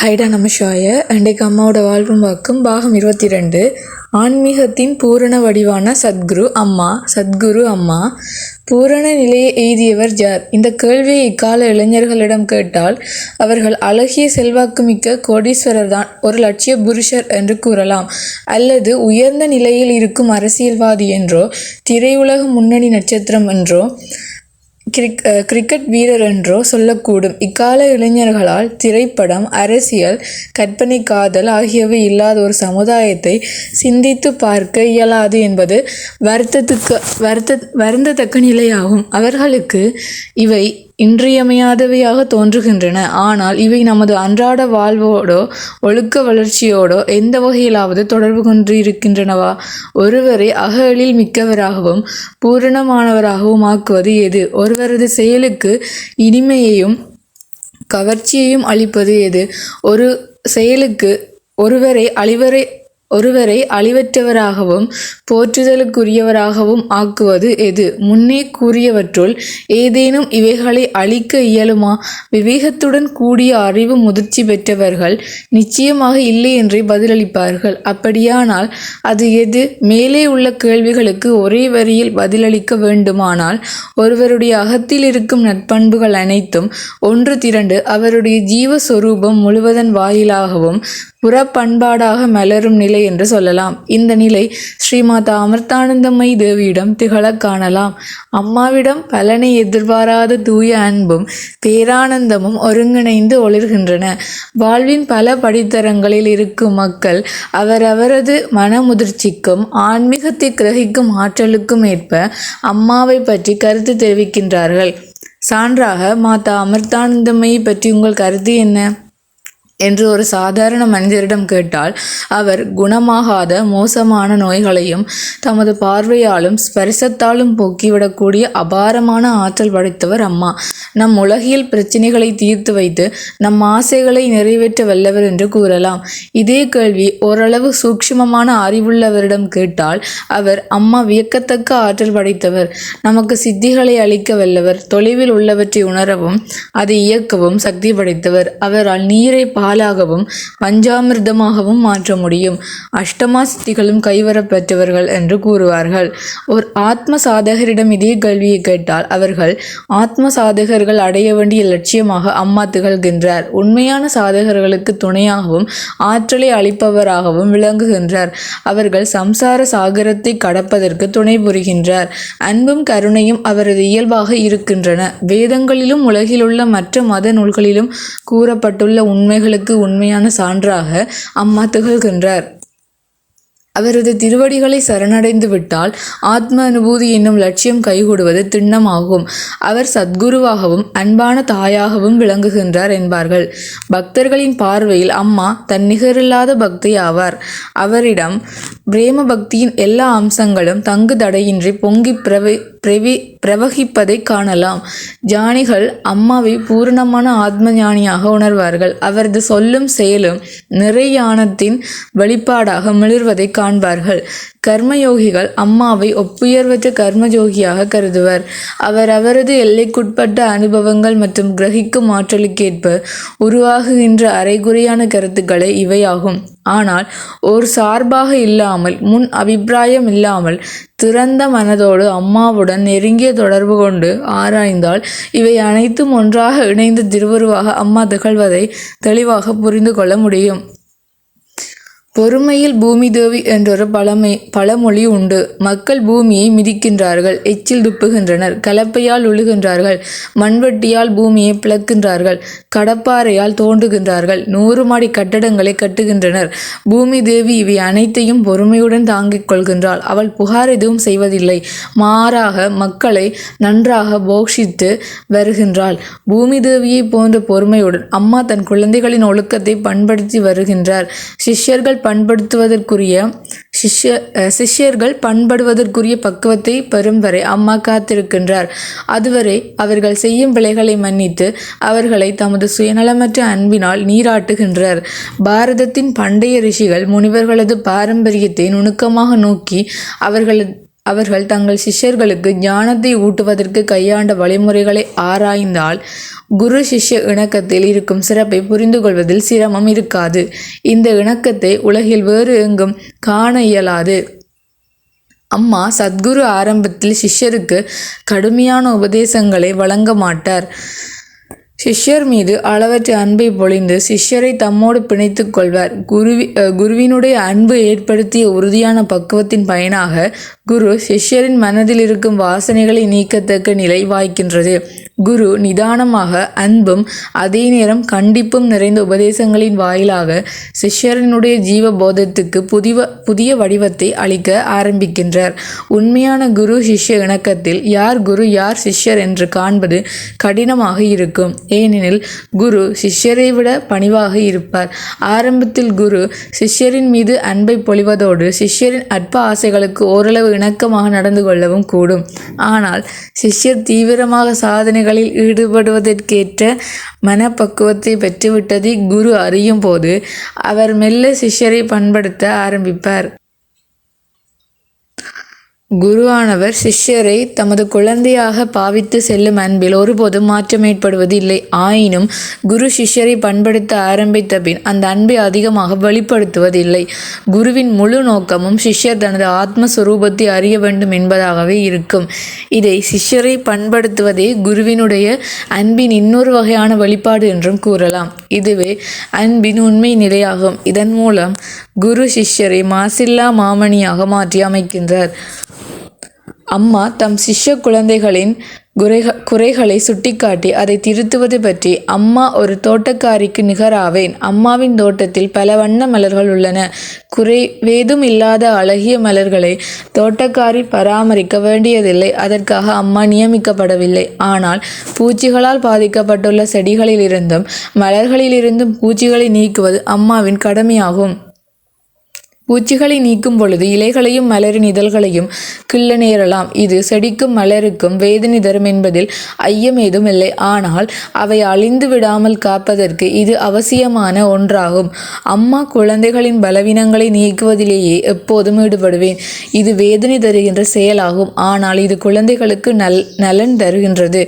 ஹைடா நமசிவாய. இன்றைக்கு அம்மாவோட வாழ்வும் வாக்கும் பாகம் 22. ஆன்மீகத்தின் பூரண வடிவான சத்குரு அம்மா. பூரண நிலையை எய்தியவர் யார்? இந்த கேள்வியை இக்கால இளைஞர்களிடம் கேட்டால் அவர்கள் அழகிய செல்வாக்குமிக்க கோடீஸ்வரர் தான், ஒரு லட்சிய புருஷர் என்று கூறலாம். அல்லது உயர்ந்த நிலையில் இருக்கும் அரசியல்வாதி என்றோ, திரையுலக முன்னணி நட்சத்திரம் என்றோ, கிரிக்கெட் வீரர் என்றோ சொல்லக்கூடும். இக்கால இளைஞர்களால் திரைப்படம், அரசியல், கற்பனை, காதல் ஆகியவை இல்லாத ஒரு சமுதாயத்தை சிந்தித்து பார்க்க இயலாது என்பது வருந்தத்தக்க நிலையாகும். அவர்களுக்கு இவை இன்றியமையாதவையாக தோன்றுகின்றன. ஆனால் இவை நமது அன்றாட வாழ்வோடோ ஒழுக்க வளர்ச்சியோடோ எந்த வகையிலாவது தொடர்பு கொண்டிருக்கின்றனவா? ஒருவரை அகலில் மிக்கவராகவும் பூரணமானவராகவும் ஆக்குவது எது? ஒருவரது செயலுக்கு இனிமையையும் கவர்ச்சியையும் அளிப்பது எது? ஒரு செயலுக்கு ஒருவரை அழிவற்றவராகவும் போற்றுதலுக்குரியவராகவும் ஆக்குவது எது? முன்னே கூறியவற்றுள் ஏதேனும் இவைகளை அழிக்க இயலுமா? விவேகத்துடன் கூடிய அறிவு முதிர்ச்சி பெற்றவர்கள் நிச்சயமாக இல்லை என்றே பதிலளிப்பார்கள். அப்படியானால் அது எது? மேலே உள்ள கேள்விகளுக்கு ஒரே வரியில் பதிலளிக்க வேண்டுமானால், ஒருவருடைய அகத்தில் இருக்கும் நற்பண்புகள் அனைத்தும் ஒன்று திரண்டு அவருடைய ஜீவஸ்வரூபம் முழுவதன் வாயிலாகவும் புறப்பண்பாடாக மலரும் நிலை என்று சொல்லலாம். இந்த நிலை ஸ்ரீமாதா அமிர்தானந்தமயி தேவியிடம் திகழ காணலாம். அம்மாவிடம் பலனை எதிர்பாராத தூய அன்பும் பேரானந்தமும் ஒருங்கிணைந்து ஒளிர்கின்றன. வாழ்வின் பல படித்தரங்களில் இருக்கும் மக்கள் அவரவரது மனமுதிர்ச்சிக்கும் ஆன்மீகத்தை கிரகிக்கும் ஆற்றலுக்கும் ஏற்ப அம்மாவை பற்றி கருத்து தெரிவிக்கின்றார்கள். சான்றாக, மாதா அமிர்தானந்தமயி பற்றி உங்கள் கருத்து என்ன என்று ஒரு சாதாரண மனிதரிடம் கேட்டால், அவர் குணமாகாத மோசமான நோய்களையும் தமது பார்வையாலும் ஸ்பரிசத்தாலும் போக்கிவிடக்கூடிய அபாரமான ஆற்றல் படைத்தவர் அம்மா. நம் உலகியல் பிரச்சனைகளை தீர்த்து வைத்து நம் ஆசைகளை நிறைவேற்ற வல்லவர் என்று கூறலாம். இதே கேள்வி ஓரளவு சூக்ஷ்மமான அறிவுள்ளவரிடம் கேட்டால், அவர் அம்மா வியக்கத்தக்க ஆற்றல் படைத்தவர், நமக்கு சித்திகளை அளிக்க வல்லவர், தொலைவில் உள்ளவற்றை உணரவும் அதை இயக்கவும் சக்தி படைத்தவர், அவரால் நீரை பாலாகவும் பஞ்சாமிர்தமாகவும் மாற்ற முடியும், அஷ்டமா சித்திகளும் கைவரப்பெற்றவர்கள் என்று கூறுவார்கள். ஒரு ஆத்ம சாதகரிடம் இதே கேள்வியை கேட்டால், அவர்கள் ஆத்ம சாதகர்கள் அடைய வேண்டிய லட்சியமாக அம்மா திகழ்கின்றார். உண்மையான சாதகர்களுக்கு துணையாகவும் ஆற்றலை அளிப்பவராகவும் விளங்குகின்றார். அவர்கள் சம்சார சாகரத்தை கடப்பதற்கு துணை புரிகின்றார். அன்பும் கருணையும் அவரது இயல்பாக இருக்கின்றன. வேதங்களிலும் உலகிலுள்ள மற்ற மத நூல்களிலும் கூறப்பட்டுள்ள உண்மைகளுக்கு உண்மையான சான்றாக அம்மா திகழ்கின்றார். அவரது திருவடிகளை சரணடைந்து விட்டால் ஆத்ம அனுபூதி என்னும் லட்சியம் கைகூடுவது திண்ணமாகும். அவர் சத்குருவாகவும் அன்பான தாயாகவும் விளங்குகின்றார் என்பார்கள். பக்தர்களின் பார்வையில் அம்மா தன்னிகரில்லாத பக்தி ஆவார். அவரிடம் பிரேம பக்தியின் எல்லா அம்சங்களும் தங்கு தடையின்றி பொங்கி பிரவகிப்பதை காணலாம். ஞானிகள் அம்மாவை பூரணமான ஆத்ம ஞானியாக உணர்வார்கள். அவரது சொல்லும் செயலும் நிறையானத்தின் வெளிப்பாடாக மிளர்வதை காண்பார்கள். கர்மயோகிகள் அம்மாவை ஒப்புயர்வற்ற கர்மயோகியாக கருதுவர். அவரது எல்லைக்குட்பட்ட அனுபவங்கள் மற்றும் கிரகிக்கும் ஆற்றலுக்கேற்ப உருவாகுகின்ற அரைகுறையான கருத்துக்களே இவையாகும். ஆனால் ஒரு சார்பாக இல்லாமல், முன் அபிப்பிராயம் இல்லாமல், திறந்த மனதோடு அம்மாவுடன் நெருங்கிய தொடர்பு கொண்டு ஆராய்ந்தால் இவை அனைத்தும் ஒன்றாக இணைந்த திருவுருவாக அம்மா திகழ்வதை தெளிவாக புரிந்து கொள்ள முடியும். பொறுமையில் பூமி தேவி என்றொரு பழமொழி உண்டு. மக்கள் பூமியை மிதிக்கின்றார்கள், எச்சில் துப்புகின்றனர், கலப்பையால் உழுகின்றார்கள், மண்வெட்டியால் பூமியை பிளக்கின்றார்கள், கடப்பாறையால் தோண்டுகின்றார்கள், 100 மாடி கட்டடங்களை கட்டுகின்றனர். பூமி தேவி இவை அனைத்தையும் பொறுமையுடன் தாங்கிக் கொள்கின்றாள். அவள் புகார் எதுவும் செய்வதில்லை. மாறாக மக்களை நன்றாக போஷித்து வருகின்றாள். பூமி தேவியை போன்ற பொறுமையுடன் அம்மா தன் குழந்தைகளின் ஒழுக்கத்தை பண்படுத்தி வருகின்றார். சிஷ்யர்கள் பண்படுவதற்குரிய பக்குவத்தை பெறும் வரை அம்மா காத்திருக்கின்றார். அதுவரை அவர்கள் செய்யும் பிழைகளை மன்னித்து அவர்களை தமது சுயநலமற்ற அன்பினால் நீராட்டுகின்றார். பாரதத்தின் பண்டைய ரிஷிகள் முனிவர்களது பாரம்பரியத்தை நுணுக்கமாக நோக்கி அவர்கள் தங்கள் சிஷ்யர்களுக்கு ஞானத்தை ஊட்டுவதற்கு கையாண்ட வழிமுறைகளை ஆராய்ந்தால் குரு சிஷ்ய இணக்கத்தில் இருக்கும் சிறப்பை புரிந்து கொள்வதில் சிரமம் இருக்காது. இந்த இணக்கத்தை உலகில் வேறு எங்கும் காண இயலாது. அம்மா சத்குரு ஆரம்பத்தில் சிஷ்யருக்கு கடுமையான உபதேசங்களை வழங்க மாட்டார். சிஷ்யர் மீது அளவற்ற அன்பை பொழிந்து சிஷ்யரை தம்மோடு பிணைத்துக் கொள்வார். குருவினுடைய அன்பு ஏற்படுத்திய உறுதியான பக்குவத்தின் பயனாக குரு சிஷ்யரின் மனதில் இருக்கும் வாசனைகளை நீக்கத்தக்க நிலை வாய்க்கின்றது. குரு நிதானமாக அன்பும் அதே நேரம் கண்டிப்பும் நிறைந்த உபதேசங்களின் வாயிலாக சிஷ்யரனுடைய ஜீவபோதத்துக்கு புதிய வடிவத்தை அளிக்க ஆரம்பிக்கின்றார். உண்மையான குரு சிஷ்ய இணக்கத்தில் யார் குரு யார் சிஷ்யர் என்று காண்பது கடினமாக இருக்கும். ஏனெனில் குரு சிஷ்யரை விட பணிவாக இருப்பார். ஆரம்பத்தில் குரு சிஷ்யரின் மீது அன்பை பொழிவதோடு சிஷ்யரின் அற்ப ஆசைகளுக்கு ஓரளவு இணக்கமாக நடந்து கொள்ளவும் கூடும். ஆனால் சிஷ்யர் தீவிரமாக சாதனைகளில் ஈடுபடுவதற்கேற்ற மனப்பக்குவத்தை பெற்றுவிட்டதை குரு அறியும் போது அவர் மெல்ல சிஷ்யரை பண்படுத்த ஆரம்பிப்பார். குருவானவர் சிஷ்யரை தமது குழந்தையாக பாவித்து செல்லும் அன்பில் ஒருபோதும் மாற்றம் ஏற்படுவது இல்லை. ஆயினும் குரு சிஷ்யரை பண்படுத்த ஆரம்பித்த பின் அந்த அன்பை அதிகமாக வெளிப்படுத்துவதில்லை. குருவின் முழு நோக்கமும் சிஷ்யர் தனது ஆத்மஸ்வரூபத்தை அறிய வேண்டும் என்பதாகவே இருக்கும். இதை சிஷ்யரை பண்படுத்துவதே குருவினுடைய அன்பின் இன்னொரு வகையான வெளிப்பாடு என்றும் கூறலாம். இதுவே அன்பின் உண்மை நிலையாகும். இதன் மூலம் குரு சிஷ்யரை மாசில்லா மாமணியாக மாற்றி அமைக்கின்றார். அம்மா தம் சிஷ்ய குழந்தைகளின் குறைகளை சுட்டிக்காட்டி அதை திருத்துவது பற்றி, அம்மா ஒரு தோட்டக்காரிக்கு நிகராவேன். அம்மாவின் தோட்டத்தில் பல வண்ண மலர்கள் உள்ளன. குறைவேதும் இல்லாத அழகிய மலர்களை தோட்டக்காரி பராமரிக்க வேண்டியதில்லை. அதற்காக அம்மா நியமிக்கப்படவில்லை. ஆனால் பூச்சிகளால் பாதிக்கப்பட்டுள்ள செடிகளிலிருந்தும் மலர்களிலிருந்தும் பூச்சிகளை நீக்குவது அம்மாவின் கடமையாகும். பூச்சிகளை நீக்கும் பொழுது இலைகளையும் மலரின் இதழ்களையும் கிள்ள நேரலாம். இது செடிக்கும் மலருக்கும் வேதனை தரும் என்பதில் ஐயம் ஏதும் இல்லை. ஆனால் அவை அழிந்து விடாமல் காப்பதற்கு இது அவசியமான ஒன்றாகும். அம்மா குழந்தைகளின் பலவீனங்களை நீக்குவதிலேயே எப்போதும் ஈடுபடுவேன். இது வேதனை தருகின்ற செயலாகும். ஆனால் இது குழந்தைகளுக்கு நலன் தருகின்றது.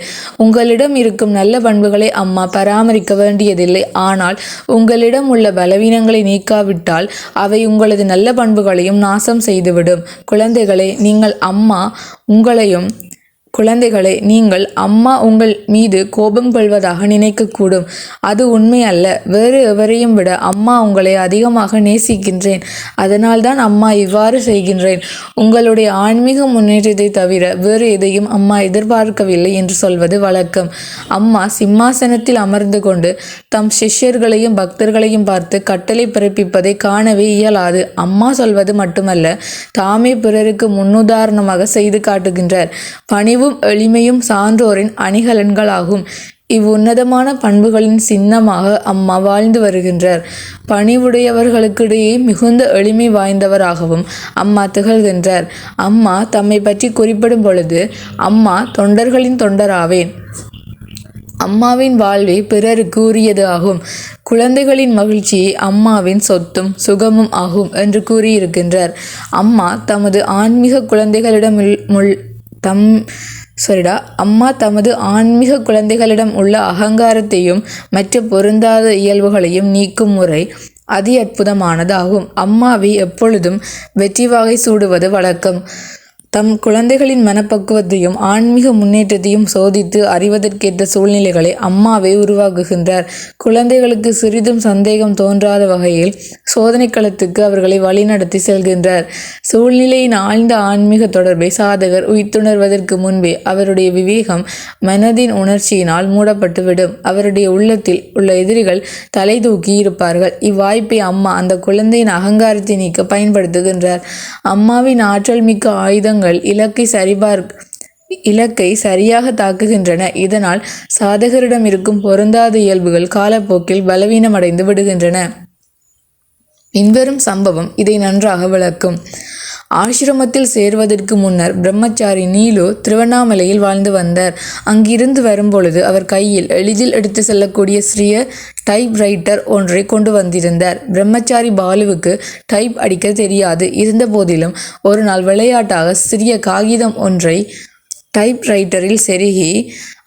உங்களிடம் இருக்கும் நல்ல பண்புகளை அம்மா பராமரிக்க வேண்டியதில்லை. ஆனால் உங்களிடம் உள்ள பலவீனங்களை நீக்காவிட்டால் அவை உங்களது நல்ல பண்புகளையும் நாசம் செய்துவிடும். குழந்தைகளே, நீங்கள் அம்மா உங்கள் மீது கோபம் கொள்வதாக நினைக்கக்கூடும். அது உண்மை அல்ல. வேறு எவரையும் விட அம்மா உங்களை அதிகமாக நேசிக்கின்றேன். அதனால்தான் அம்மா இவ்வாறு செய்கின்றேன். உங்களுடைய ஆன்மீக முன்னேற்றத்தை தவிர வேறு எதையும் அம்மா எதிர்பார்க்கவில்லை என்று சொல்வது வழக்கம். அம்மா சிம்மாசனத்தில் அமர்ந்து கொண்டு தம் சிஷ்யர்களையும் பக்தர்களையும் பார்த்து கட்டளை பிறப்பிப்பதை காணவே இயலாது. அம்மா சொல்வது மட்டுமல்ல, தாமே பிறருக்கு முன்னுதாரணமாக செய்து காட்டுகின்றார். பணிவும் எளிமையும் சான்றோரின் அணிகலன்களாகும். இவ்வுன்னதமான பண்புகளின் சின்னமாக அம்மா வாழ்ந்து வருகின்றார். பணிவுடையவர்களுக்கிடையே மிகுந்த எளிமை வாய்ந்தவராகவும் அம்மா திகழ்கின்றார். அம்மா தம்மை பற்றி குறிப்பிடும் பொழுது, அம்மா தொண்டர்களின் தொண்டராவேன். அம்மாவின் வாழ்வே பிறருக்கு உரியது ஆகும். குழந்தைகளின் மகிழ்ச்சியை அம்மாவின் சொத்தும் சுகமும் ஆகும் என்று கூறியிருக்கின்றார். அம்மா தமது ஆன்மீக குழந்தைகளிடம் உள்ள அகங்காரத்தையும் மற்ற பொருந்தாத இயல்புகளையும் நீக்கும் முறை அதி அற்புதமானதாகும். அம்மாவை எப்பொழுதும் வெற்றி வாகை சூடுவது வழக்கம். தம் குழந்தைகளின் மனப்பக்குவத்தையும் ஆன்மீக முன்னேற்றத்தையும் சோதித்து அறிவதற்கேற்ற சூழ்நிலைகளை அம்மாவே உருவாக்குகின்றார். குழந்தைகளுக்கு சிறிதும் சந்தேகம் தோன்றாத வகையில் சோதனை களத்துக்கு அவர்களை வழிநடத்தி செல்கின்றார். சூழ்நிலையின் ஆழ்ந்த ஆன்மீக தொடர்பை சாதகர் உய்த்துணர்வதற்கு முன்பே அவருடைய விவேகம் மனதின் உணர்ச்சியினால் மூடப்பட்டுவிடும். அவருடைய உள்ளத்தில் உள்ள எதிரிகள் தலை தூக்கி இருப்பார்கள். இவ்வாய்ப்பை அம்மா அந்த குழந்தையின் அகங்காரத்தை நீக்க பயன்படுத்துகின்றார். அம்மாவின் ஆற்றல் மிக்க ஆயுதங்கள் இலக்கை சரியாக தாக்குகின்றன. இதனால் சாதகரிடம் இருக்கும் பொருந்தாத இயல்புகள் காலப்போக்கில் பலவீனமடைந்து விடுகின்றன. பின்வரும் சம்பவம் இதை நன்றாக விளக்கும். ஆசிரமத்தில் சேர்வதற்கு முன்னர் பிரம்மச்சாரி நீலு திருவண்ணாமலையில் வாழ்ந்து வந்தார். அங்கிருந்து வரும்பொழுது அவர் கையில் எளிதில் எடுத்து செல்லக்கூடிய சிறிய டைப்ரைட்டர் ஒன்றை கொண்டு வந்திருந்தார். பிரம்மச்சாரி பாலுவுக்கு டைப் அடிக்க தெரியாது. இருந்த போதிலும் ஒரு நாள் விளையாட்டாக சிறிய காகிதம் ஒன்றை டைப்ரைட்டரில் செருகி,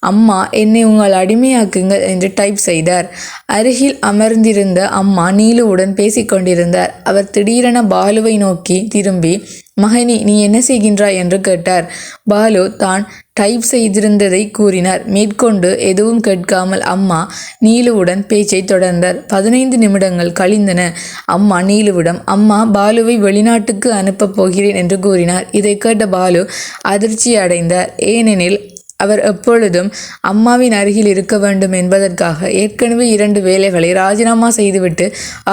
அம்மா, என்னை உங்கள் அடிமையாக்குங்கள் என்று டைப் செய்தார். அருகில் அமர்ந்திருந்த அம்மா நீலுவுடன் பேசிக்கொண்டிருந்தார். அவர் திடீரென பாலுவை நோக்கி திரும்பி, மகனி, நீ என்ன செய்கின்றாய் என்று கேட்டார். பாலு தான் டைப் செய்திருந்ததை கூறினார். மேற்கொண்டு எதுவும் கேட்காமல் அம்மா நீலுவுடன் பேச்சை தொடர்ந்தார். 15 நிமிடங்கள் கழிந்தன. அம்மா நீலுவிடம், அம்மா, பாலுவை வெளிநாட்டுக்கு அனுப்பப் போகிறேன் என்று கூறினார். இதை கேட்ட பாலு அதிர்ச்சி அடைந்தார். ஏனெனில் அவர் எப்பொழுதும் அம்மாவின் அருகில் இருக்க வேண்டும் என்பதற்காக ஏற்கனவே 2 வேலைகளை ராஜினாமா செய்துவிட்டு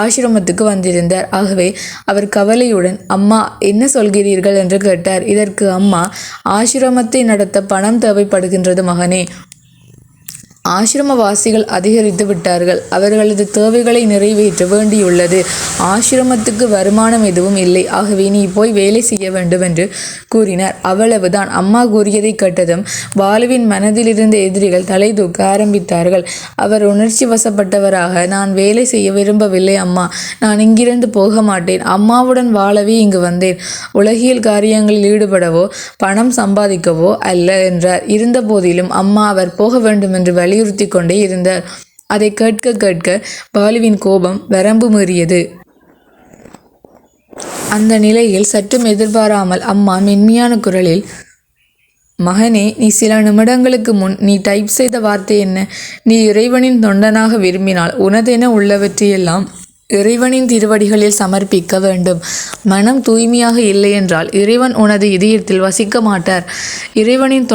ஆசிரமத்துக்கு வந்திருந்தார். ஆகவே அவர் கவலையுடன், அம்மா, என்ன சொல்கிறீர்கள் என்று கேட்டார். இதற்கு அம்மா, ஆசிரமத்தை நடத்த பணம் தேவைப்படுகின்றது மகனே. ஆசிரமவாசிகள் அதிகரித்து விட்டார்கள். அவர்களது தேவைகளை நிறைவேற்ற வேண்டியுள்ளது. ஆசிரமத்துக்கு வருமானம் எதுவும் இல்லை. ஆகவே நீ போய் வேலை செய்ய வேண்டும் என்று கூறினார். அவ்வளவுதான். அம்மா கூறியதை கேட்டதும் பாலுவின் மனதிலிருந்த எதிரிகள் தலை தூக்க ஆரம்பித்தார்கள். அவர் உணர்ச்சி வசப்பட்டவராக, நான் வேலை செய்ய விரும்பவில்லை அம்மா. நான் இங்கிருந்து போக மாட்டேன். அம்மாவுடன் வாழவே இங்கு வந்தேன். உலகியல் காரியங்களில் ஈடுபடவோ பணம் சம்பாதிக்கவோ அல்ல என்றார். இருந்த போதிலும் அம்மா அவர் போக வேண்டும் என்று வலியுறுத்தி கொண்டே இருந்தார். அதை கேட்க கேட்க பாலுவின் கோபம் வரம்பு மீறியது. அந்த நிலையில் சற்றும் எதிர்பாராமல் அம்மா மென்மையான குரலில், மகனே, நீ சில நிமிடங்களுக்கு முன் நீ டைப் செய்த வார்த்தை என்ன? நீ இறைவனின் தொண்டனாக விரும்பினால் உனதென உள்ளவற்றையெல்லாம் இறைவனின் திருவடிகளில் சமர்ப்பிக்க வேண்டும். மனம் தூய்மையாக இல்லை என்றால் இறைவன் உனது இதயத்தில் வசிக்க மாட்டார். இறைவனின்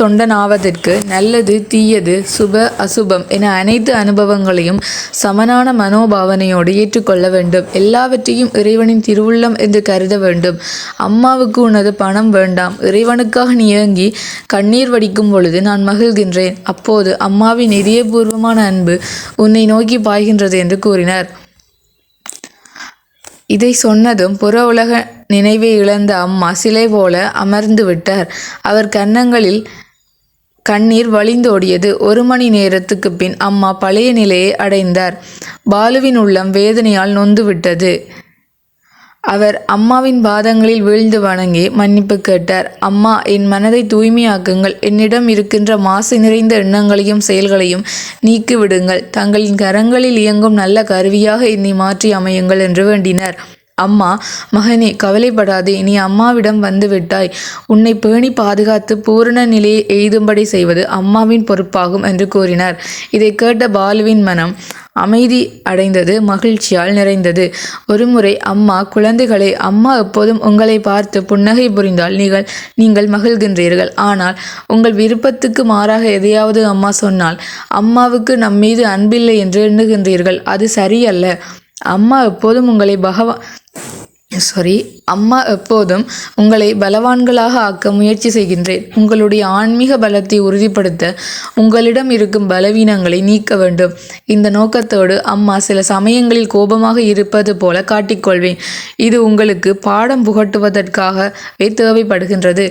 தொண்டனாவதற்கு நல்லது, தீயது, சுப, அசுபம் என அனைத்து அனுபவங்களையும் சமனான மனோபாவனையோடு ஏற்றுக்கொள்ள வேண்டும். எல்லாவற்றையும் இறைவனின் திருவுள்ளம் என்று கருத வேண்டும். அம்மாவுக்கு உனது பணம் வேண்டாம். இறைவனுக்காக நீ ஏங்கி கண்ணீர் வடிக்கும் பொழுது நான் மகிழ்கின்றேன். அப்போது அம்மாவின் இதயபூர்வமான அன்பு உன்னை நோக்கி பாய்கின்றது என்று கூறினார். இதை சொன்னதும் புற உலக நினைவை இழந்த அம்மா சிலை போல அமர்ந்து விட்டார். அவர் கன்னங்களில் கண்ணீர் வழிந்தோடியது. 1 மணி நேரத்துக்கு பின் அம்மா பழைய நிலையை அடைந்தார். பாலுவின் உள்ளம் வேதனையால் நொந்துவிட்டது. அவர் அம்மாவின் பாதங்களில் வீழ்ந்து வணங்கி மன்னிப்பு கேட்டார். அம்மா, என் மனதை தூய்மையாக்குங்கள். என்னிடம் இருக்கின்ற மாசு நிறைந்த எண்ணங்களையும் செயல்களையும் நீக்கிவிடுங்கள். தங்களின் கரங்களில் இயங்கும் நல்ல கருவியாக என்னை மாற்றி அமையுங்கள் என்று வேண்டினார். அம்மா, மகனே, கவலைப்படாதே. நீ அம்மாவிடம் வந்து விட்டாய். உன்னை பேணி பாதுகாத்து பூரண நிலையை எய்தும்படி செய்வது அம்மாவின் பொறுப்பாகும் என்று கூறினார். இதை கேட்ட பாலுவின் மனம் அமைதி அடைந்தது, மகிழ்ச்சியால் நிறைந்தது. ஒருமுறை அம்மா, குழந்தைகளே, அம்மா எப்போதும் உங்களை பார்த்து புன்னகை புரிந்தால் நீங்கள் மகிழ்கின்றீர்கள். ஆனால் உங்கள் விருப்பத்துக்கு மாறாக எதையாவது அம்மா சொன்னால் அம்மாவுக்கு நம்மீது அன்பில்லை என்று எண்ணுகின்றீர்கள். அது சரியல்ல. அம்மா எப்போதும் உங்களை பலவான்களாக ஆக்க முயற்சி செய்கின்றேன். உங்களுடைய ஆன்மீக பலத்தை உறுதிப்படுத்த உங்களிடம் இருக்கும் பலவீனங்களை நீக்க வேண்டும். இந்த நோக்கத்தோடு அம்மா சில சமயங்களில் கோபமாக இருப்பது போல காட்டிக்கொள்வேன். இது உங்களுக்கு பாடம் புகட்டுவதற்காகவே தேவைப்படுகின்றது.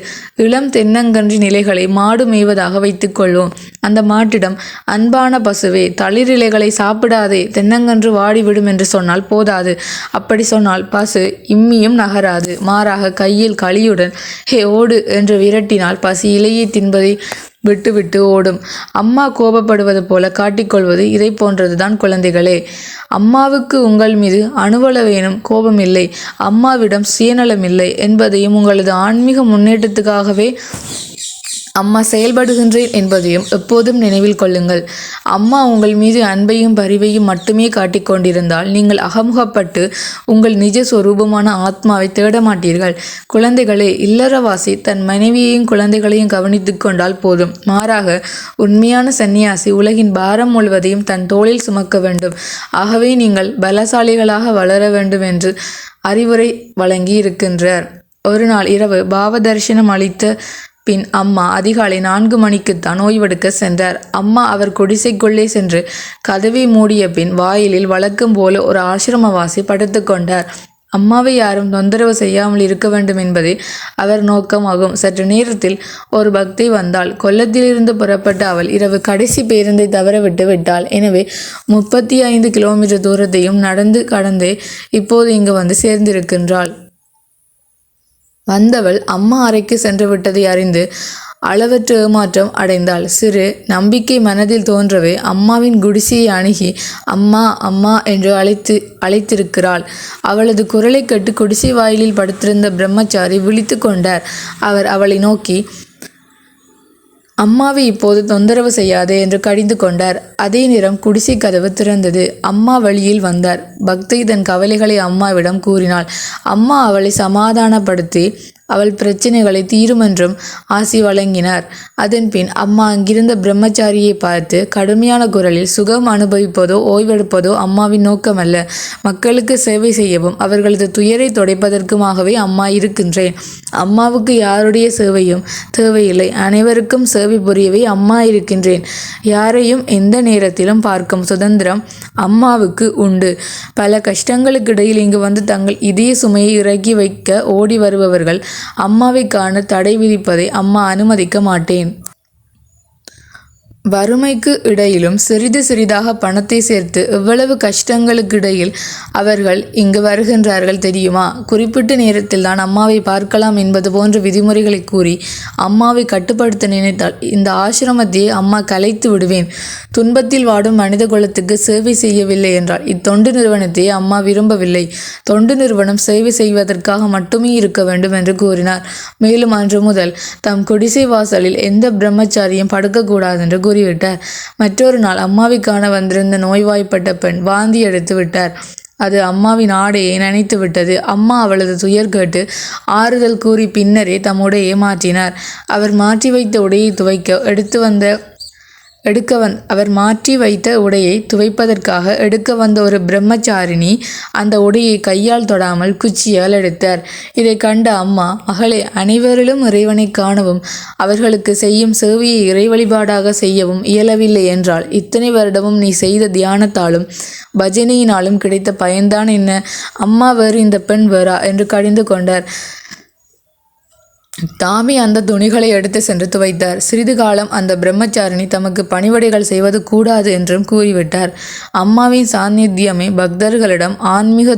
இளம் தென்னங்கன்றி நிலைகளை மாடு மேய்வதாக வைத்துக்கொள்வோம். அந்த மாட்டிடம், அன்பான பசுவே, தளிரிலைகளை சாப்பிடாதே, தென்னங்கன்று வாடிவிடும் என்று சொன்னால் போதாது. அப்படி சொன்னால் பசு இம்மியும் நகராது. மாறாக கையில் களியுடன், ஹே ஓடு என்று விரட்டினால் பசி இலையை தின்பதை விட்டுவிட்டு ஓடும். அம்மா கோபப்படுவது போல காட்டிக்கொள்வது இதை போன்றதுதான் குழந்தைகளே. அம்மாவுக்கு உங்கள் மீது அணுவளவேனும் கோபம் இல்லை. அம்மாவிடம் சுயநலம் இல்லை என்பதையும் உங்களது ஆன்மீக முன்னேற்றத்துக்காகவே அம்மா செயல்படுகின்றேன் என்பதையும் எப்போதும் நினைவில் கொள்ளுங்கள். அம்மா உங்கள் மீது அன்பையும் பரிவையும் மட்டுமே காட்டிக்கொண்டிருந்தால் நீங்கள் அகமுகப்பட்டு உங்கள் நிஜ சொரூபமான ஆத்மாவை தேட மாட்டீர்கள். குழந்தைகளே, இல்லறவாசி தன் மனைவியையும் குழந்தைகளையும் கவனித்து கொண்டால் போதும். மாறாக உண்மையான சந்நியாசி உலகின் பாரம் முழுவதையும் தன் தோளில் சுமக்க வேண்டும். ஆகவே நீங்கள் பலசாலிகளாக வளர வேண்டும் என்று அறிவுரை வழங்கி இருக்கின்றார். ஒரு நாள் இரவு பாவ தரிசனம் அளித்த பின் அம்மா அதிகாலை 4 மணிக்குத்தான் ஓய்வெடுக்க சென்றார். அம்மா அவர் குடிசைக்குள்ளே சென்று கதவை மூடிய பின் வாயிலில் வழக்கம் போல ஒரு ஆசிரமவாசி படுத்து கொண்டார். அம்மாவை யாரும் தொந்தரவு செய்யாமல் இருக்க வேண்டும் என்பதே அவர் நோக்கமாகும். சற்று நேரத்தில் ஒரு பக்தை வந்தாள். கொல்லத்திலிருந்து புறப்பட்ட அவள் இரவு கடைசி பேருந்தை தவறவிட்டு விட்டாள். எனவே 35 கிலோமீட்டர் தூரத்தையும் நடந்து கடந்தே இப்போது இங்கு வந்து சேர்ந்திருக்கின்றாள். வந்தவள் அம்மா அறைக்கு சென்று விட்டதை அறிந்து அளவற்ற ஏமாற்றம் அடைந்தாள். சிறு நம்பிக்கை மனதில் தோன்றவே அம்மாவின் குடிசையை அணுகி அம்மா அம்மா என்று அழைத்திருக்கிறாள். அவளது குரலை கேட்டு குடிசை வாயிலில் படுத்திருந்த பிரம்மச்சாரி விழித்து கொண்டார். அவர் அவளை நோக்கி, அம்மாவை இப்போது தொந்தரவு செய்யாதே என்று கடிந்து கொண்டார். அதே நேரம் குடிசை கதவு திறந்தது. அம்மா வழியில் வந்தார். பக்தை தன் கவலைகளை அம்மாவிடம் கூறினாள். அம்மா அவளை சமாதானப்படுத்தி அவள் பிரச்சனைகளை தீருமென்றும் ஆசி வழங்கினார். அதன்பின் அம்மா அங்கிருந்த பிரம்மச்சாரியை பார்த்து கடுமையான குரலில், சுகம் அனுபவிப்பதோ ஓய்வெடுப்பதோ அம்மாவின் நோக்கமல்ல, மக்களுக்கு சேவை செய்யவும் அவர்களது துயரை துடைப்பதற்குமாகவே அம்மா இருக்கின்றேன். அம்மாவுக்கு யாருடைய சேவையும் தேவையில்லை. அனைவருக்கும் சேவை புரியவே அம்மா இருக்கின்றேன். யாரையும் எந்த நேரத்திலும் பார்க்கும் சுதந்திரம் அம்மாவுக்கு உண்டு. பல கஷ்டங்களுக்கு இடையில் இங்கு வந்து தங்கள் இதய சுமையை இறக்கி வைக்க ஓடி வருபவர்கள் அம்மாவை காண தடை விதிப்பதை அம்மா அனுமதிக்க மாட்டேன். வறுமைக்கு இடையிலும் சிறிது சிறிதாக பணத்தை சேர்த்து எவ்வளவு கஷ்டங்களுக்கு இடையில் அவர்கள் இங்கு வருகின்றார்கள் தெரியுமா? குறிப்பிட்ட நேரத்தில் தான் அம்மாவை பார்க்கலாம் என்பது போன்ற விதிமுறைகளை கூறி அம்மாவை கட்டுப்படுத்த நினைத்தால் இந்த ஆசிரமத்தையே அம்மா கலைத்து விடுவேன். துன்பத்தில் வாடும் மனித குலத்துக்கு சேவை செய்யவில்லை என்றால் இத்தொண்டு நிறுவனத்தையே அம்மா விரும்பவில்லை. தொண்டு நிறுவனம் சேவை செய்வதற்காக மட்டுமே இருக்க வேண்டும் என்று கூறினார். மேலும் அன்று முதல் தம் குடிசை வாசலில் எந்த பிரம்மச்சாரியும் படுக்கக்கூடாது என்று கூறிவிட்டார். மற்றொரு நாள் அம்மாவை காண வந்திருந்த நோய்வாய்ப்பட்ட பெண் வாந்தி எடுத்து விட்டார். அது அம்மாவின் ஆடையை நனைத்து விட்டது. அம்மா அவளது துயர் கேட்டு ஆறுதல் கூறி பின்னரே தம் உடையை மாற்றினார். அவர் மாற்றி வைத்த உடையை அவர் மாற்றி வைத்த உடையை துவைப்பதற்காக எடுக்க வந்த ஒரு பிரம்மச்சாரிணி அந்த உடையை கையால் தொடாமல் குச்சியால் எடுத்தார். இதை கண்ட அம்மா, மகளே, அனைவரிலும் இறைவனை காணவும் அவர்களுக்கு செய்யும் சேவையை இறை வழிபாடாக செய்யவும் இயலவில்லை என்றால் இத்தனை வருடமும் நீ செய்த தியானத்தாலும் பஜனையினாலும் கிடைத்த பயன்தான் என்ன? அம்மா வேறு, இந்த பெண் வேறா என்று கடிந்து கொண்டார். தாமே அந்த துணிகளை எடுத்து சென்று துவைத்தார். சிறிது காலம் அந்த பிரம்மச்சாரிணி தமக்கு பணிவிடைகள் செய்வது கூடாது என்றும் கூறிவிட்டார். அம்மாவின் சாநித்தியமே பக்தர்களிடம் ஆன்மீக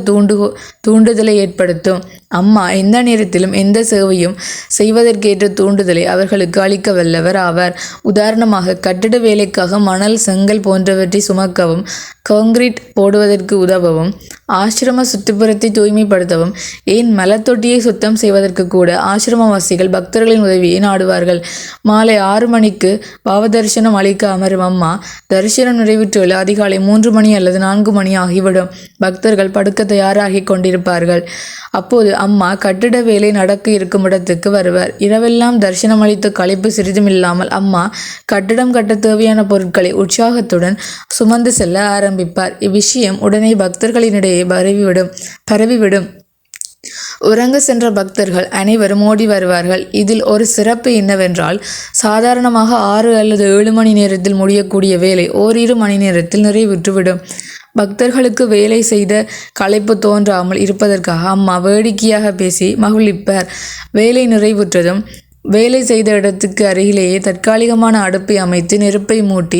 தூண்டுதலை ஏற்படுத்தும். அம்மா எந்த நேரத்திலும் எந்த சேவையும் செய்வதற்கேற்ற தூண்டுதலை அவர்களுக்கு அளிக்க வல்லவர் ஆவார். உதாரணமாக, கட்டிட வேலைக்காக மணல், செங்கல் போன்றவற்றை சுமக்கவும், கான்கிரீட் போடுவதற்கு உதவவும், ஆசிரம சுற்றுப்புறத்தை தூய்மைப்படுத்தவும், ஏன் மலத்தொட்டியை சுத்தம் செய்வதற்கு கூட ஆசிரமவாசிகள் பக்தர்களின் உதவியை நாடுவார்கள். மாலை 6 மணிக்கு பாவதர்சனம் அளிக்க அமரும் அம்மா, தரிசனம் நிறைவுற்றுள்ள அதிகாலை 3 மணி அல்லது 4 மணி ஆகிவிடும். பக்தர்கள் படுக்க தயாராகி கொண்டிருப்பார்கள். அப்போது அம்மா கட்டிட வேலை நடக்க இருக்கும் இடத்துக்கு வருவார். இரவெல்லாம் தரிசனம் அளித்த களைப்பு சிறிதுமில்லாமல் அம்மா கட்டிடம் கட்ட தேவையான பொருட்களை உற்சாகத்துடன் சுமந்து செல்ல ஆரம்பிப்பார். இவ்விஷயம் உடனே பக்தர்களினிடையே பரவிவிடும். உறங்க சென்ற பக்தர்கள் அனைவரும் ஓடி வருவார்கள். இதில் ஒரு சிறப்பு என்னவென்றால், சாதாரணமாக 6 அல்லது 7 மணி நேரத்தில் முடியக்கூடிய வேலை ஓரிரு மணி நேரத்தில் நிறைவுற்றுவிடும். பக்தர்களுக்கு வேலை செய்த களைப்பு தோன்றாமல் இருப்பதற்காக அம்மா வேடிக்கையாக பேசி மகிழ்விப்பார். வேலை நிறைவுற்றதும் வேலை செய்த இடத்துக்கு அருகிலேயே தற்காலிகமான அடுப்பை அமைத்து நெருப்பை மூட்டி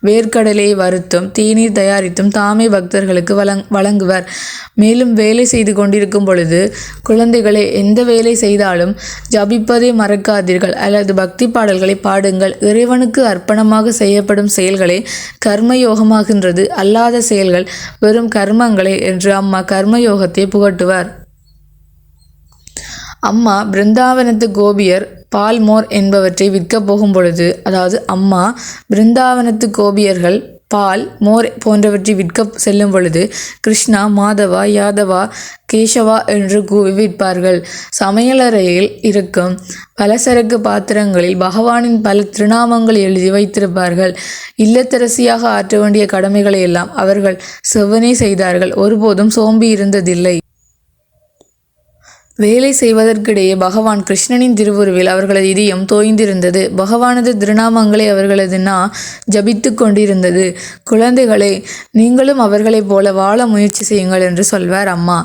வேர்க்கடலையை வறுத்தும் தேநீர் தயாரித்தும் தாமே பக்தர்களுக்கு வழங்குவார். மேலும் வேலை செய்து கொண்டிருக்கும் பொழுது, குழந்தைகளை, எந்த வேலை செய்தாலும் ஜபிப்பதை மறக்காதீர்கள் அல்லது பக்தி பாடல்களை பாடுங்கள். இறைவனுக்கு அர்ப்பணமாக செய்யப்படும் செயல்களே கர்மயோகமாகின்றது. அல்லாத செயல்கள் வெறும் கர்மங்களே என்று அம்மா கர்மயோகத்தை புகட்டுவார். அம்மா பிருந்தாவனத்து கோபியர் பால், மோர் என்பவற்றை விற்கப் போகும் பொழுது, அதாவது அம்மா பிருந்தாவனத்து கோபியர்கள் பால், மோர் போன்றவற்றை விற்க செல்லும் பொழுது கிருஷ்ணா, மாதவா, யாதவா, கேசவா என்று கூவி விற்பார்கள். சமையலறையில் இருக்கும் பலசரக்கு பாத்திரங்களில் பகவானின் பல திருநாமங்கள் எழுதி வைத்திருப்பார்கள். இல்லத்தரசியாக ஆற்ற வேண்டிய கடமைகளை எல்லாம் அவர்கள் செவ்வனே செய்தார்கள். ஒருபோதும் சோம்பி இருந்ததில்லை. வேலை செய்வதற்கிடையே பகவான் கிருஷ்ணனின் திருவுருவில் அவர்களது இதயம் தோய்ந்திருந்தது. பகவானது திருநாமங்களை அவர்களது ஜபித்து கொண்டிருந்தது. குழந்தைகளே, நீங்களும் அவர்களைப் போல வாழ முயற்சி செய்யுங்கள் என்று சொல்வார் அம்மா.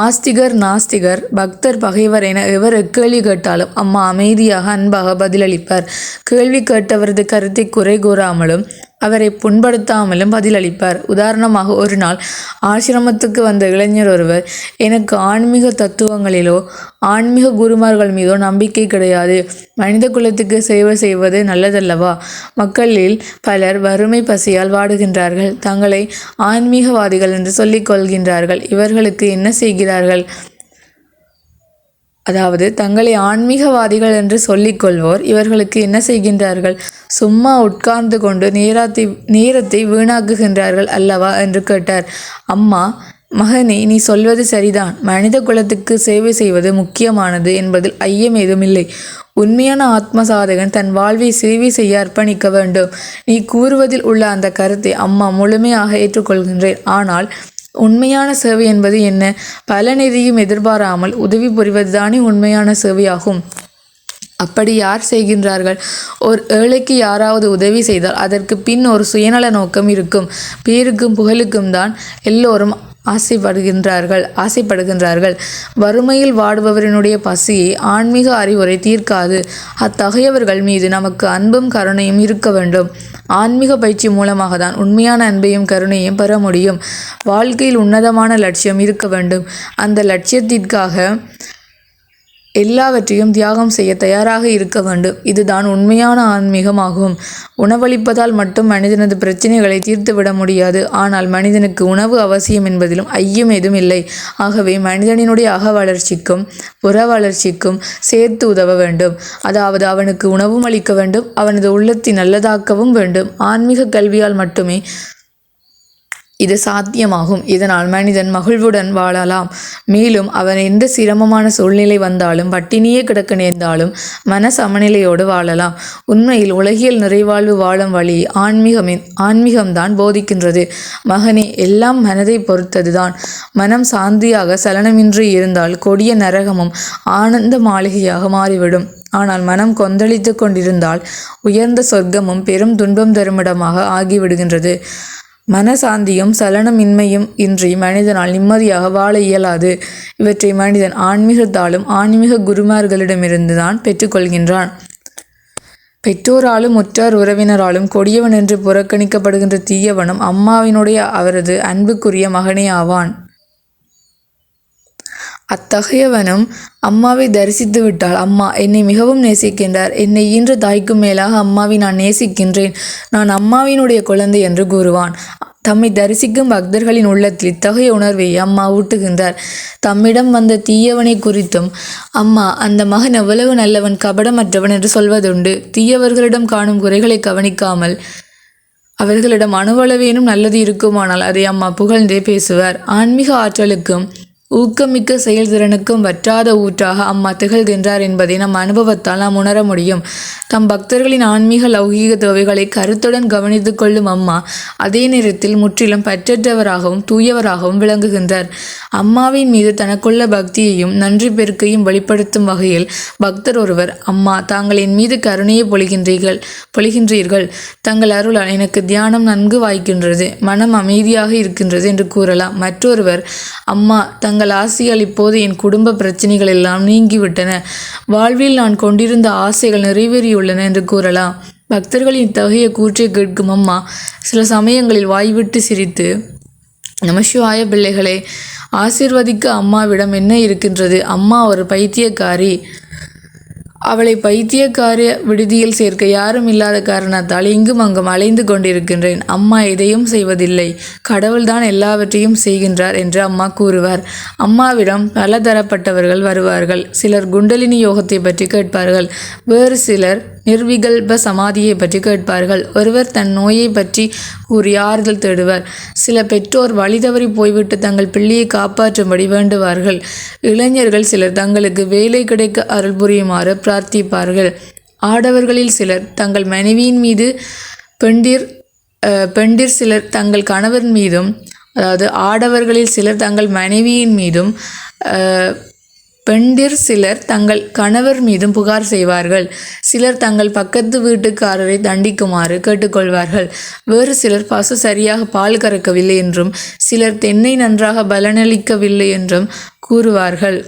ஆஸ்திகர், நாஸ்திகர், பக்தர், பகைவர் என எவர் கேள்வி கேட்டாலும் அம்மா அமைதியாக அன்பாக பதிலளிப்பார். கேள்வி கேட்டவரது கருத்தை குறை கூறாமலும் அவரை புண்படுத்தாமலும் பதிலளிப்பார். உதாரணமாக, ஒரு நாள் ஆசிரமத்துக்கு வந்த இளைஞர் ஒருவர், எனக்கு ஆன்மீக தத்துவங்களிலோ ஆன்மீக குருமார்கள் மீதோ நம்பிக்கை கிடையாது. மனித குலத்துக்கு சேவை செய்வது நல்லதல்லவா? மக்களில் பலர் வறுமை பசியால் வாடுகின்றார்கள். தங்களை ஆன்மீகவாதிகள் என்று சொல்லிக் கொள்கின்றார்கள். இவர்களுக்கு என்ன செய்கிறார்கள்? அதாவது, தங்களை ஆன்மீகவாதிகள் என்று சொல்லிக் கொள்வோர் இவர்களுக்கு என்ன செய்கின்றார்கள்? சும்மா உட்கார்ந்து கொண்டு நேரத்தை வீணாக்குகின்றார்கள் அல்லவா என்று கேட்டார். அம்மா, மகனே, நீ சொல்வது சரிதான். மனித குலத்துக்கு சேவை செய்வது முக்கியமானது என்பதில் ஐயம் ஏதுமில்லை. உண்மையான ஆத்ம சாதகன் தன் வாழ்வை சேவை செய்ய அர்ப்பணிக்க வேண்டும். நீ கூறுவதில் உள்ள அந்த கருத்தை அம்மா முழுமையாக ஏற்றுக்கொள்கின்றேன். ஆனால் உண்மையான சேவை என்பது என்ன? பலன் எதையும் எதிர்பாராமல் உதவி புரிவதுதானே உண்மையான சேவையாகும். அப்படி யார் செய்கின்றார்கள்? ஒரு ஏழைக்கு யாராவது உதவி செய்தால் அதற்கு பின் ஒரு சுயநல நோக்கம் இருக்கும். பேருக்கும் புகழுக்கும் தான் எல்லோரும் ஆசைப்படுகின்றார்கள். வறுமையில் வாடுபவரினுடைய பசியை ஆன்மீக அறிவுரை தீர்க்காது. அத்தகையவர்கள் மீது நமக்கு அன்பும் கருணையும் இருக்க வேண்டும். ஆன்மீக பயிற்சி மூலமாக தான் உண்மையான அன்பையும் கருணையும் பெற முடியும். வாழ்க்கையில் உன்னதமான லட்சியம் இருக்க வேண்டும். அந்த லட்சியத்திற்காக எல்லாவற்றையும் தியாகம் செய்ய தயாராக இருக்க வேண்டும். இதுதான் உண்மையான ஆன்மீகமாகும். உணவளிப்பதால் மட்டும் மனிதனது பிரச்சனைகளை தீர்த்துவிட முடியாது. ஆனால் மனிதனுக்கு உணவு அவசியம் என்பதிலும் ஐயம் ஏதும் இல்லை. ஆகவே மனிதனினுடைய அக வளர்ச்சிக்கும் புற வளர்ச்சிக்கும் சேர்த்து உதவ வேண்டும். அதாவது அவனுக்கு உணவும் அளிக்க வேண்டும், அவனது உள்ளத்தை நல்லதாக்கவும் வேண்டும். ஆன்மீக கல்வியால் மட்டுமே இது சாத்தியமாகும். இதனால் மனிதன் மகிழ்வுடன் வாழலாம். மேலும் அவன் எந்த சிரமமான சூழ்நிலை வந்தாலும், பட்டினியே கிடக்க நேர்ந்தாலும் மன சமநிலையோடு வாழலாம். உண்மையில் உலகியல் நிறைவாழ்வு வாழும் வழி ஆன்மீகம்தான் போதிக்கின்றது. மகனே, எல்லாம் மனதை பொறுத்ததுதான். மனம் சாந்தியாக சலனமின்றி இருந்தால் கொடிய நரகமும் ஆனந்த மாளிகையாக மாறிவிடும். ஆனால் மனம் கொந்தளித்து கொண்டிருந்தால் உயர்ந்த சொர்க்கமும் பெரும் துன்பம் தருமிடமாக ஆகிவிடுகின்றது. மனசாந்தியும் சலனமின்மையும் இன்றி மனிதனால் நிம்மதியாக வாழ இயலாது. இவற்றை மனிதன் ஆன்மீகத்தாலும் ஆன்மீக குருமார்களிடமிருந்து தான் பெற்றுக்கொள்கின்றான். பெற்றோராலும் உற்றார் உறவினராலும் கொடியவன் என்று புறக்கணிக்கப்படுகின்ற தீயவனும் அம்மாவினுடைய அவரது அன்புக்குரிய மகனே ஆவான். அத்தகையவனும் அம்மாவை தரிசித்து விட்டால் அம்மா என்னை மிகவும் நேசிக்கின்றார். என்னை ஈன்ற தாய்க்கும் மேலாக அம்மாவை நான் நேசிக்கின்றேன். நான் அம்மாவினுடைய குழந்தை என்று கூறுவான். தம்மை தரிசிக்கும் பக்தர்களின் உள்ளத்தில் இத்தகைய உணர்வை அம்மா ஊட்டுகின்றார். தம்மிடம் வந்த தீயவனை குறித்தும் அம்மா அந்த மகன் எவ்வளவு நல்லவன், கபடமற்றவன் என்று சொல்வதுண்டு. தீயவர்களிடம் காணும் குறைகளை கவனிக்காமல் அவர்களிடம் அணுவளவேனும் நல்லது இருக்குமானால் அதை அம்மா புகழ்ந்தே பேசுவார். ஆன்மீக ஆற்றலுக்கும் ஊக்கமிக்க செயல்திறனுக்கும் வற்றாத ஊற்றாக அம்மா திகழ்கின்றார் என்பதை நம் அனுபவத்தால் நாம் உணர முடியும். தம் பக்தர்களின் ஆன்மீக லௌகீக தேவைகளை கருத்துடன் கவனித்து கொள்ளும் அம்மா அதே நேரத்தில் முற்றிலும் பற்றற்றவராகவும் தூயவராகவும் விளங்குகின்றார். அம்மாவின் மீது தனக்குள்ள பக்தியையும் நன்றி பெருக்கையும் வெளிப்படுத்தும் வகையில் பக்தர் ஒருவர், அம்மா, தாங்கள் என் மீது கருணையை பொழிகின்றீர்கள். தங்கள் அருளால் எனக்கு தியானம் நன்கு வாய்க்கின்றது, மனம் அமைதியாக இருக்கின்றது என்று கூறலாம். மற்றொருவர், அம்மா, தங்கள் ஆசையால் இப்போது என் குடும்ப பிரச்சனைகள் எல்லாம் நீங்கிவிட்டன, வாழ்வில் நான் கொண்டிருந்த ஆசைகள் நிறைவேறியுள்ளன என்று கூறலாம். பக்தர்களின் இத்தகைய கூற்றை கேட்கும் அம்மா சில சமயங்களில் வாய்விட்டு சிரித்து, நமசிவாய பிள்ளைகளே, ஆசீர்வதிக்க அம்மாவிடம் என்ன இருக்கின்றது? அம்மா ஒரு பைத்தியக்காரி. அவளை பைத்தியக்கார விடுதியில் சேர்க்க யாரும் இல்லாத காரணத்தால் இங்கும் அங்கும் அலைந்து கொண்டிருக்கின்றேன். அம்மா எதையும் செய்வதில்லை, கடவுள்தான் எல்லாவற்றையும் செய்கின்றார் என்று அம்மா கூறுவார். அம்மாவிடம் பல தரப்பட்டவர்கள் வருவார்கள். சிலர் குண்டலினி யோகத்தை பற்றி கேட்பார்கள். வேறு சிலர் நிர்விகல்ப சமாதியை பற்றி கேட்பார்கள். ஒருவர் தன் நோயை பற்றி கூறி ஆறுதல் தேடுவார். சில பெற்றோர் வழி தவறி போய்விட்டு தங்கள் பிள்ளையை காப்பாற்றும்படி வேண்டுவார்கள். இளைஞர்கள் சிலர் தங்களுக்கு வேலை கிடைக்க அருள் புரியுமாறு பிரார்த்திப்பார்கள். ஆடவர்களில் சிலர் தங்கள் மனைவியின் மீது, பெண்டிர் சிலர் தங்கள் கணவன் மீதும், அதாவது ஆடவர்களில் சிலர் தங்கள் மனைவியின் மீதும், பெண்டிர் சிலர் தங்கள் கணவர் மீதும் புகார் செய்வார்கள். சிலர் தங்கள் பக்கத்து வீட்டுக்காரரை தண்டிக்குமாறு கேட்டுக்கொள்வார்கள். வேறு சிலர் பசு சரியாக பால் கறக்கவில்லை என்றும் சிலர் தென்னை நன்றாக பலனளிக்கவில்லை என்றும் கூறுவார்கள்.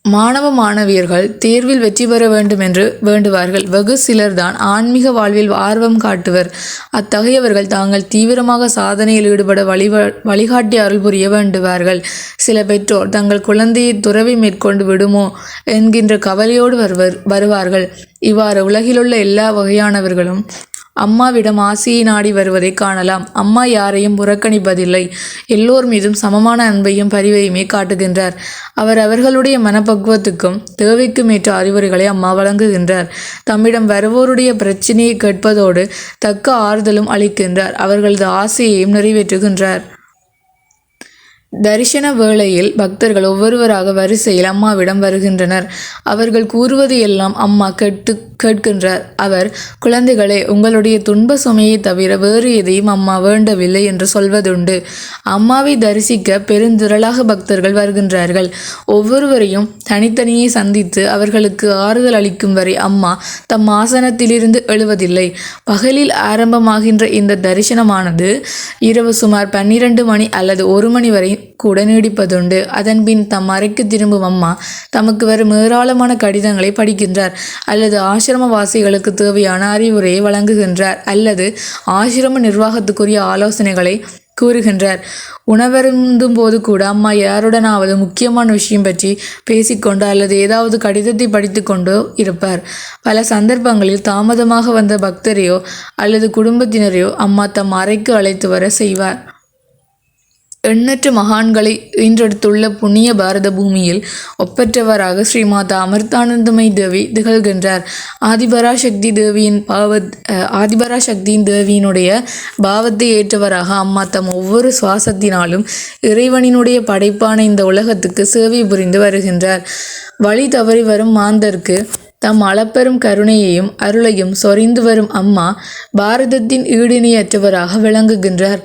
மாணவ மாணவியர்கள் தேர்வில் வெற்றி பெற வேண்டும் என்று வேண்டுவார்கள். வெகு சிலர்தான் ஆன்மீக வாழ்வில் ஆர்வம் காட்டுவர். அத்தகையவர்கள் தாங்கள் தீவிரமாக சாதனையில் ஈடுபட வழிகாட்டி அருள் புரிய வேண்டுவார்கள். சில பெற்றோர் தங்கள் குழந்தையை துறவி மேற்கொண்டு விடுமோ என்கின்ற கவலையோடு வருவார்கள். இவ்வாறு உலகிலுள்ள எல்லா வகையானவர்களும் அம்மாவிடம் ஆசையை நாடி வருவதை காணலாம். அம்மா யாரையும் புறக்கணிப்பதில்லை. எல்லோர் மீதும் சமமான அன்பையும் பரிவையுமே காட்டுகின்றார். அவர்களுடைய மனப்பக்குவத்துக்கும் தேவைக்கும் ஏற்ற அறிவுரைகளை அம்மா வழங்குகின்றார். தம்மிடம் வருவோருடைய பிரச்சனையை கேட்பதோடு தக்க ஆறுதலும் அளிக்கின்றார். அவர்களது ஆசையையும் நிறைவேற்றுகின்றார். தரிசன வேளையில் பக்தர்கள் ஒவ்வொருவராக வரிசையில் அம்மாவிடம் வருகின்றனர். அவர்கள் கூறுவது எல்லாம் அம்மா கேட்கின்றார். அவர், குழந்தைகளே, உங்களுடைய துன்ப சுமையை தவிர வேறு எதையும் அம்மா வேண்டவில்லை என்று சொல்வதுண்டு. அம்மாவை தரிசிக்க பெருந்திரளாக பக்தர்கள் வருகின்றார்கள். ஒவ்வொருவரையும் தனித்தனியே சந்தித்து அவர்களுக்கு ஆறுதல் அளிக்கும் வரை அம்மா தம் ஆசனத்திலிருந்து எழுவதில்லை. பகலில் ஆரம்பமாகின்ற இந்த தரிசனமானது இரவு சுமார் 12 மணி அல்லது 1 மணி வரை கூட நீடிப்பதுண்டு. அதன்பின் தம் அறைக்கு திரும்பும் அம்மா தமக்கு வரும் ஏராளமான கடிதங்களை படிக்கின்றார், அல்லது ஆசிரமவாசிகளுக்கு தேவையான அறிவுரையை வழங்குகின்றார், அல்லது ஆசிரம நிர்வாகத்துக்குரிய ஆலோசனைகளை கூறுகின்றார். உணவருந்தும் போது கூட அம்மா யாருடனாவது முக்கியமான விஷயம் பற்றி பேசிக்கொண்டு அல்லது ஏதாவது கடிதத்தை படித்து கொண்டோ இருப்பார். பல சந்தர்ப்பங்களில் தாமதமாக வந்த பக்தரையோ அல்லது குடும்பத்தினரையோ அம்மா தம் அறைக்கு அழைத்து வர செய்வார். எண்ணற்ற மகான்களை ஈன்றெடுத்துள்ள புண்ணிய பாரத பூமியில் ஒப்பற்றவராக ஸ்ரீமாதா அமிர்தானந்தமயி தேவி திகழ்கின்றார். ஆதிபராசக்தியின் தேவியினுடைய பாவத்தை ஏற்றவராக அம்மா தம் ஒவ்வொரு சுவாசத்தினாலும் இறைவனினுடைய படைப்பான இந்த உலகத்துக்கு சேவை புரிந்து வருகின்றார். வழி தவறி வரும் மாந்தருக்கு தம் அளப்பெரும் கருணையையும் அருளையும் சொரிந்து வரும் அம்மா பாரதத்தின் ஈடிணையற்றவராக விளங்குகின்றார்.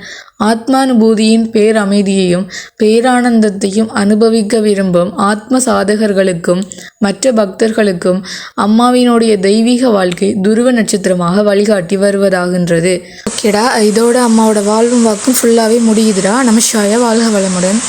ஆத்மானுபூதியின் பேரமைதியையும் பேரானந்தத்தையும் அனுபவிக்க விரும்பும் ஆத்ம சாதகர்களுக்கும் மற்ற பக்தர்களுக்கும் அம்மாவினுடைய தெய்வீக வாழ்க்கை துருவ நட்சத்திரமாக வழிகாட்டி வருவதாகின்றது. ஓகேடா, இதோட அம்மாவோட வாழ்வும் வாக்கும் ஃபுல்லாகவே முடியுதுடா. நமசிவாய, வாழ்க வளமுடன்.